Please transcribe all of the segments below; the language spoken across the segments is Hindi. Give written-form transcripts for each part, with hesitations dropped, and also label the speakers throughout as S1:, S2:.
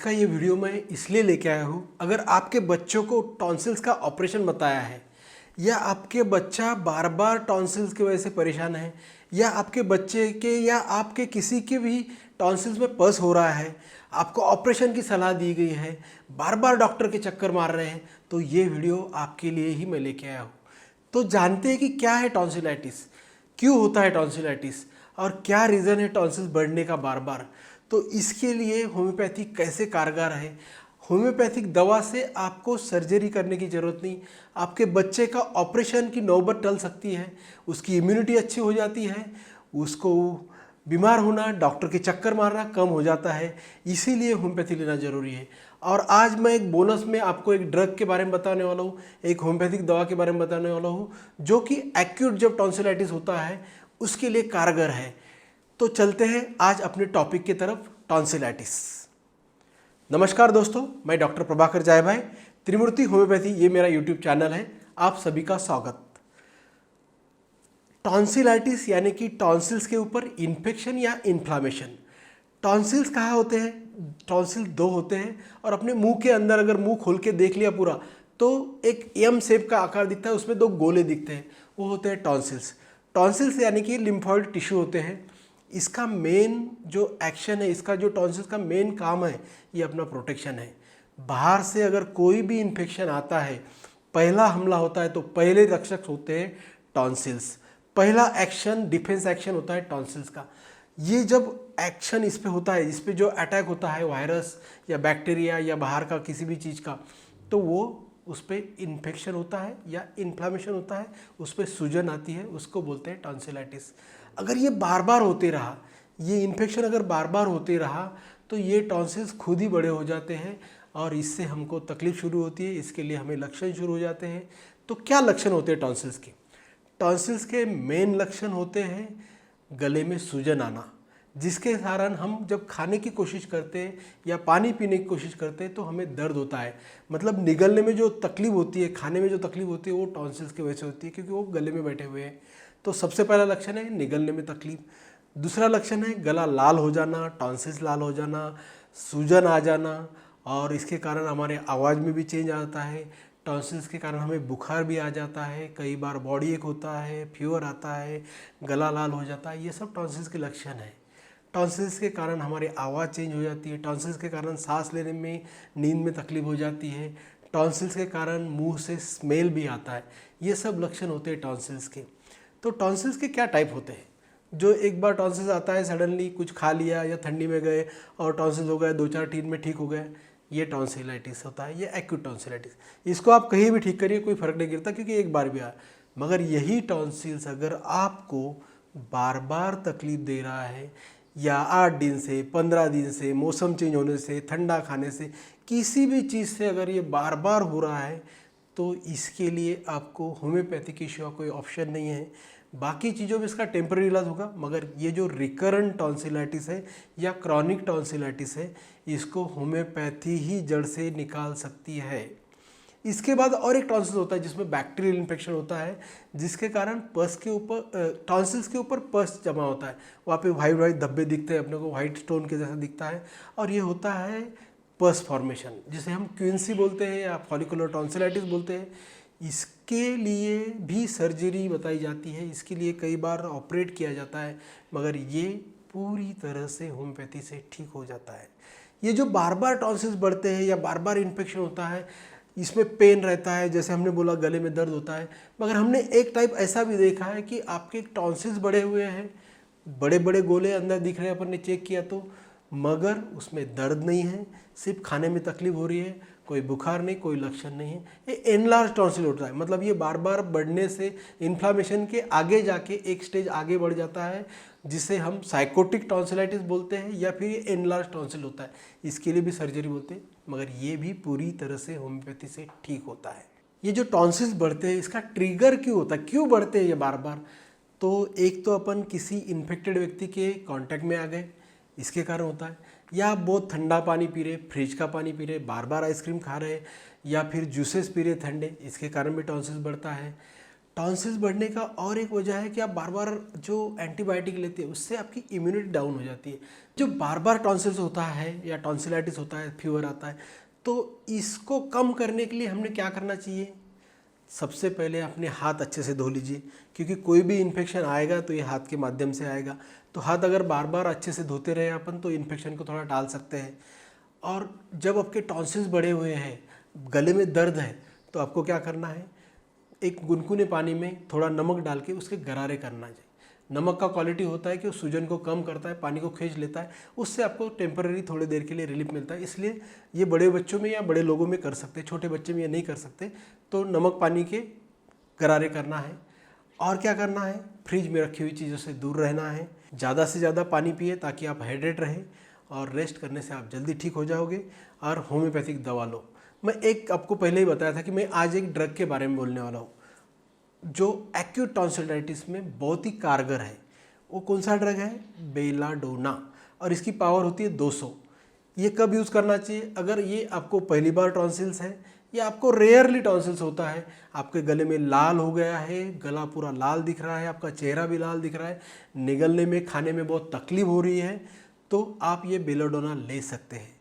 S1: का ये वीडियो मैं इसलिए लेके आया हूँ, अगर आपके बच्चों को टॉन्सिल्स का ऑपरेशन बताया है या आपके बच्चा बार बार टॉन्सिल्स की वजह से परेशान है या आपके बच्चे के या आपके किसी के भी टॉन्सिल्स में पस हो रहा है, आपको ऑपरेशन की सलाह दी गई है, बार बार डॉक्टर के चक्कर मार रहे हैं, तो ये वीडियो आपके लिए ही मैं लेके आया हूँ। तो जानते हैं कि क्या है टॉन्सिलाइटिस, क्यों होता है टॉन्सिलाइटिस और क्या रीज़न है टॉन्सिल्स बढ़ने का बार बार। तो इसके लिए होम्योपैथी कैसे कारगर है। होम्योपैथिक दवा से आपको सर्जरी करने की ज़रूरत नहीं, आपके बच्चे का ऑपरेशन की नौबत टल सकती है, उसकी इम्यूनिटी अच्छी हो जाती है, उसको बीमार होना, डॉक्टर के चक्कर मारना कम हो जाता है। इसीलिए होम्योपैथी लेना ज़रूरी है। और आज मैं एक बोनस में आपको एक ड्रग के बारे में बताने वाला हूँ, एक होम्योपैथिक दवा के बारे में बताने वाला हूँ, जो कि एक्यूट जब टॉन्सिलाइटिस होता है उसके लिए कारगर है। तो चलते हैं आज अपने टॉपिक की तरफ, टॉन्सिलाइटिस। नमस्कार दोस्तों, मैं डॉक्टर प्रभाकर जायभाई, त्रिमूर्ति होम्योपैथी, ये मेरा यूट्यूब चैनल है। आप सभी का स्वागत। टॉन्सिलाइटिस यानी कि टॉन्सिल्स के ऊपर इन्फेक्शन या इन्फ्लामेशन। टॉन्सिल्स कहाँ होते हैं? टॉन्सिल दो होते हैं और अपने मुंह के अंदर अगर मुंह खोल के देख लिया पूरा तो एक एम शेप का आकार दिखता है, उसमें दो गोले दिखते हैं, वो होते हैं टॉन्सिल्स। टॉन्सिल्स यानी कि लिम्फॉइड टिश्यू होते हैं। इसका मेन जो एक्शन है, इसका जो टॉन्सिल्स का मेन काम है, ये अपना प्रोटेक्शन है। बाहर से अगर कोई भी इन्फेक्शन आता है, पहला हमला होता है तो पहले रक्षक होते हैं टॉन्सिल्स। पहला एक्शन डिफेंस एक्शन होता है टॉन्सिल्स का। ये जब एक्शन इस पे होता है, इस पे जो अटैक होता है वायरस या बैक्टीरिया या बाहर का किसी भी चीज़ का, तो वो उस पर इन्फेक्शन होता है या इन्फ्लामेशन होता है, उस पर सूजन आती है, उसको बोलते हैं टॉन्सिलाइटिस। अगर ये बार बार होते रहा, ये इन्फेक्शन अगर बार बार होते रहा, तो ये टॉन्सिल्स खुद ही बड़े हो जाते हैं और इससे हमको तकलीफ शुरू होती है। इसके लिए हमें लक्षण शुरू हो जाते हैं। तो क्या लक्षण होते हैं टॉन्सिल्स के? टॉन्सिल्स के मेन लक्षण होते हैं गले में सूजन आना, जिसके कारण हम जब खाने की कोशिश करते हैं या पानी पीने की कोशिश करते हैं तो हमें दर्द होता है। मतलब निगलने में जो तकलीफ होती है, खाने में जो तकलीफ होती है, वो टॉन्सिल्स की वजह से होती है, क्योंकि वो गले में बैठे हुए हैं। तो सबसे पहला लक्षण है निगलने में तकलीफ। दूसरा लक्षण है गला लाल हो जाना, टॉन्सिल्स लाल हो जाना, सूजन आ जाना, और इसके कारण हमारे आवाज़ में भी चेंज आता है। टॉन्सिल्स के कारण हमें बुखार भी आ जाता है, कई बार बॉडी एक होता है, फीवर आता है, गला लाल हो जाता है। ये सब टॉन्सिल्स के लक्षण हैं। टॉन्सिल्स के कारण हमारी आवाज़ चेंज हो जाती है, टॉन्सिल्स के कारण सांस लेने में, नींद में तकलीफ हो जाती है, टॉन्सिल्स के कारण मुंह से स्मेल भी आता है। ये सब लक्षण होते हैं टॉन्सिल्स के। तो टॉन्सिल्स के क्या टाइप होते हैं? जो एक बार टॉन्सिल्स आता है, सडनली कुछ खा लिया या ठंडी में गए और टॉन्सिल्स हो गए, 2-4 दिन में ठीक हो गए, ये टॉन्सिलाइटिस होता है, ये एक्यूट टॉन्सिलाइटिस। इसको आप कहीं भी ठीक करिए, कोई फर्क नहीं गिरता, क्योंकि एक बार भी आया। मगर यही टॉन्सिल्स अगर आपको बार बार तकलीफ दे रहा है, या 8 दिन से, 15 दिन से, मौसम चेंज होने से, ठंडा खाने से, किसी भी चीज़ से अगर ये बार बार हो रहा है, तो इसके लिए आपको होम्योपैथी के सिवा कोई ऑप्शन नहीं है। बाकी चीज़ों में इसका टेम्पररी इलाज होगा, मगर ये जो रिकरेंट टॉन्सिलाइटिस है या क्रॉनिक टॉन्सिलाइटिस है, इसको होम्योपैथी ही जड़ से निकाल सकती है। इसके बाद और एक टॉन्सिल्स होता है जिसमें बैक्टीरियल इन्फेक्शन होता है, जिसके कारण पस के ऊपर, टॉन्सिल्स के ऊपर पस जमा होता है। वहाँ पे वाइट वाइट धब्बे दिखते हैं, अपने को वाइट स्टोन के जैसा दिखता है, और ये होता है पस फॉर्मेशन, जिसे हम क्विंसी बोलते हैं या फॉलिकुलर टॉन्सिलाइटिस बोलते हैं। इसके लिए भी सर्जरी बताई जाती है, इसके लिए कई बार ऑपरेट किया जाता है, मगर ये पूरी तरह से होम्योपैथी से ठीक हो जाता है। ये जो बार बार टॉन्सिल्स बढ़ते हैं या बार बार इन्फेक्शन होता है, इसमें पेन रहता है, जैसे हमने बोला गले में दर्द होता है, मगर हमने एक टाइप ऐसा भी देखा है कि आपके टॉन्सिल्स बढ़े हुए हैं, बड़े बड़े गोले अंदर दिख रहे हैं, अपन ने चेक किया तो, मगर उसमें दर्द नहीं है, सिर्फ खाने में तकलीफ हो रही है, कोई बुखार नहीं, कोई लक्षण नहीं है। ये एनलार्ज टॉन्सिल होता है, मतलब ये बार बार बढ़ने से इन्फ्लामेशन के आगे जाके एक स्टेज आगे बढ़ जाता है, जिसे हम साइकोटिक टॉन्सिलाइटिस बोलते हैं, या फिर ये एनलार्ज टॉन्सिल होता है। इसके लिए भी सर्जरी बोलते हैं, मगर ये भी पूरी तरह से होम्योपैथी से ठीक होता है। ये जो टॉन्सिल्स बढ़ते हैं, इसका ट्रिगर क्यों होता है, क्यों बढ़ते हैं ये बार बार? तो एक तो अपन किसी इन्फेक्टेड व्यक्ति के कांटेक्ट में आ गए, इसके कारण होता है, या आप बहुत ठंडा पानी पी रहे, फ्रिज का पानी पी रहे, बार बार आइसक्रीम खा रहे, या फिर जूसेस पी रहे ठंडे, इसके कारण भी टॉन्सिल्स बढ़ता है। टॉन्सिल्स बढ़ने का और एक वजह है कि आप बार बार जो एंटीबायोटिक लेते हैं उससे आपकी इम्यूनिटी डाउन हो जाती है। जो बार बार टॉन्सिल्स होता है या टॉन्सिलाइटिस होता है, फीवर आता है, तो इसको कम करने के लिए हमने क्या करना चाहिए? सबसे पहले अपने हाथ अच्छे से धो लीजिए, क्योंकि कोई भी इन्फेक्शन आएगा तो ये हाथ के माध्यम से आएगा। तो हाथ अगर बार बार अच्छे से धोते रहे अपन तो इन्फेक्शन को थोड़ा टाल सकते हैं। और जब आपके टॉन्सिल्स बढ़े हुए हैं, गले में दर्द है, तो आपको क्या करना है? एक गुनगुने पानी में थोड़ा नमक डाल के उसके गरारे करना चाहिए। नमक का क्वालिटी होता है कि वो सूजन को कम करता है, पानी को खींच लेता है, उससे आपको टेम्पररी थोड़ी देर के लिए रिलीफ मिलता है। इसलिए ये बड़े बच्चों में या बड़े लोगों में कर सकते हैं, छोटे बच्चे में ये नहीं कर सकते। तो नमक पानी के गरारे करना है। और क्या करना है? फ्रिज में रखी हुई चीज़ों से दूर रहना है। ज़्यादा से ज़्यादा पानी पिए ताकि आप हाइड्रेट रहें, और रेस्ट करने से आप जल्दी ठीक हो जाओगे। और होम्योपैथिक दवा लो। मैं एक आपको पहले ही बताया था कि मैं आज एक ड्रग के बारे में बोलने वाला हूँ जो एक्यूट टॉन्सिलाइटिस में बहुत ही कारगर है। वो कौन सा ड्रग है? बेलाडोना। और इसकी पावर होती है 200। ये कब यूज़ करना चाहिए? अगर ये आपको पहली बार टॉन्सिल्स है या आपको रेयरली टॉन्सिल्स होता है, आपके गले में लाल हो गया है, गला पूरा लाल दिख रहा है, आपका चेहरा भी लाल दिख रहा है, निगलने में खाने में बहुत तकलीफ हो रही है, तो आप ये बेलाडोना ले सकते हैं।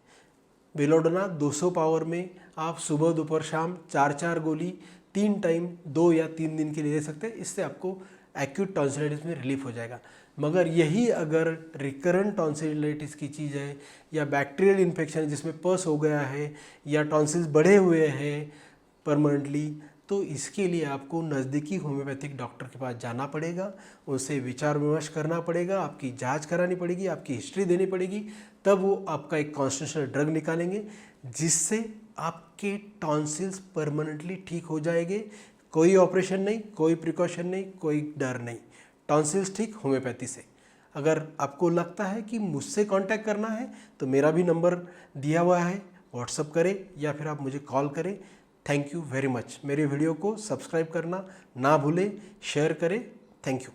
S1: बेलाडोना 200 पावर में आप सुबह दोपहर शाम 4-4 गोली 3 टाइम 2 या 3 दिन के लिए ले सकते हैं। इससे आपको एक्यूट टॉन्सिलाइटिस में रिलीफ हो जाएगा। मगर यही अगर रिकरेंट टॉन्सिलाइटिस की चीज़ है या बैक्टीरियल इन्फेक्शन है जिसमें पस हो गया है या टॉन्सिल्स बढ़े हुए हैं परमानेंटली, तो इसके लिए आपको नज़दीकी होम्योपैथिक डॉक्टर के पास जाना पड़ेगा, उनसे विचार विमर्श करना पड़ेगा, आपकी जांच करानी पड़ेगी, आपकी हिस्ट्री देनी पड़ेगी, तब वो आपका एक कॉन्स्टिट्यूशनल ड्रग निकालेंगे जिससे आपके टॉन्सिल्स परमानेंटली ठीक हो जाएंगे। कोई ऑपरेशन नहीं, कोई प्रिकॉशन नहीं, कोई डर नहीं। टॉन्सिल्स ठीक होम्योपैथी से। अगर आपको लगता है कि मुझसे कांटेक्ट करना है तो मेरा भी नंबर दिया हुआ है, व्हाट्सअप करें या फिर आप मुझे कॉल करें। Thank you very much. मेरे वीडियो को सब्सक्राइब करना ना भूलें, शेयर करें। Thank you.